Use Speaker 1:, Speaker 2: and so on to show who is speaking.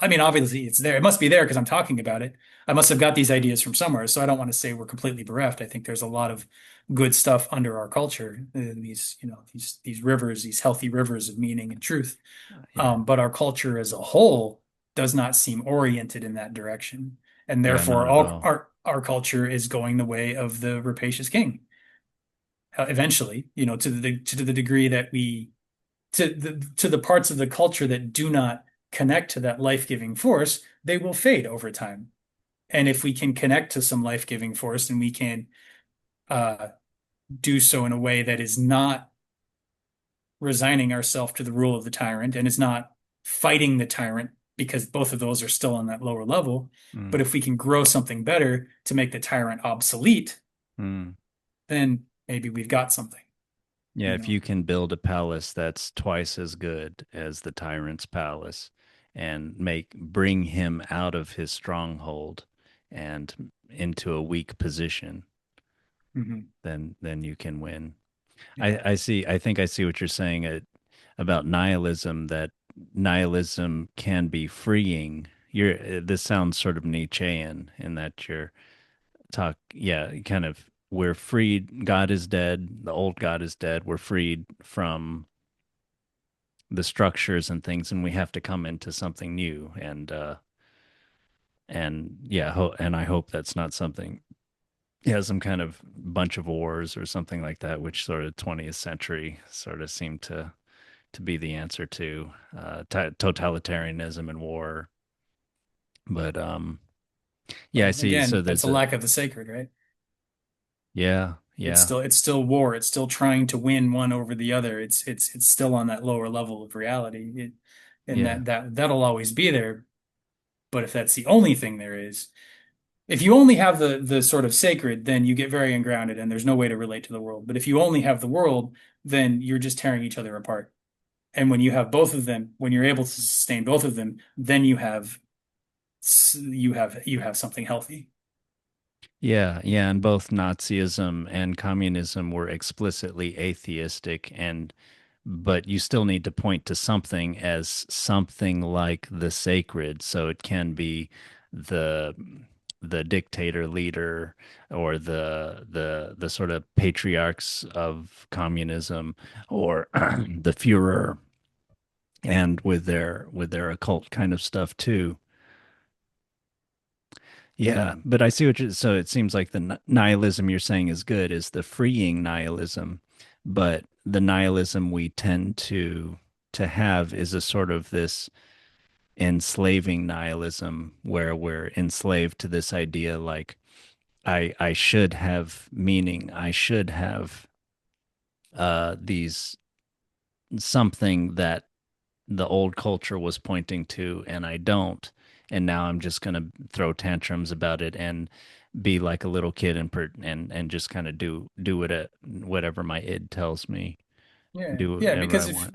Speaker 1: I mean, obviously it's there. It must be there because I'm talking about it. I must have got these ideas from somewhere. So I don't want to say we're completely bereft. I think there's a lot of good stuff under our culture. These rivers, these healthy rivers of meaning and truth.
Speaker 2: Yeah.
Speaker 1: But our culture as a whole does not seem oriented in that direction. And
Speaker 2: Yeah,
Speaker 1: therefore
Speaker 2: not at
Speaker 1: all
Speaker 2: all.
Speaker 1: our culture is going the way of the rapacious king. Eventually, to the degree that we to the parts of the culture that do not connect to that life-giving force, they will fade over time. And if we can connect to some life-giving force and we can uh, do so in a way that is not resigning ourselves to the rule of the tyrant and is not fighting the tyrant, because both of those are still on that lower level. But
Speaker 2: Mm.
Speaker 1: if we can grow something better to make the tyrant obsolete,
Speaker 2: Mm.
Speaker 1: then maybe we've got something,
Speaker 2: Yeah,
Speaker 1: you
Speaker 2: if
Speaker 1: know.
Speaker 2: you can build a palace that's twice as good as the tyrant's palace and bring him out of his stronghold and into a weak position,
Speaker 1: Hmm.
Speaker 2: then you can win.
Speaker 1: Yeah.
Speaker 2: I think I see what you're saying about nihilism, that nihilism can be freeing. This sounds sort of Nietzschean in that you're yeah, kind of, we're freed. God is dead. The old God is dead. We're freed from the structures and things, and we have to come into something new. And yeah, and I hope that's not something, yeah, some kind of bunch of wars or something like that, which sort of 20th century sort of seemed to be the answer to totalitarianism and war. But yeah, I
Speaker 1: Well,
Speaker 2: see. So
Speaker 1: again, that's
Speaker 2: there's
Speaker 1: a
Speaker 2: a,
Speaker 1: lack of the sacred, right?
Speaker 2: yeah, yeah,
Speaker 1: It's still war. It's still trying to win one over the other. It's still on that lower level of reality. And
Speaker 2: yeah.
Speaker 1: that'll always be there. But if that's the only thing there is, if you only have the sort of sacred, then you get very ungrounded and there's no way to relate to the world. But if you only have the world, then you're just tearing each other apart. And when you have both of them, when you're able to sustain both of them, then you have something healthy.
Speaker 2: Yeah, yeah, and both Nazism and communism were explicitly atheistic, and but you still need to point to something as something like the sacred, so it can be the the dictator leader, or the sort of patriarchs of communism, or the Führer, and with their occult kind of stuff too. Yeah, but I see what you so it seems like the nihilism you're saying is good, is the freeing nihilism, but the nihilism we tend to have is a sort of this enslaving nihilism where we're enslaved to this idea, like I should have meaning, I should have these something that the old culture was pointing to, and I don't. And now I'm just going to throw tantrums about it and be like a little kid, and just kind of do whatever my id tells me,
Speaker 1: Yeah.
Speaker 2: do
Speaker 1: Yeah,
Speaker 2: whatever I
Speaker 1: because if
Speaker 2: want.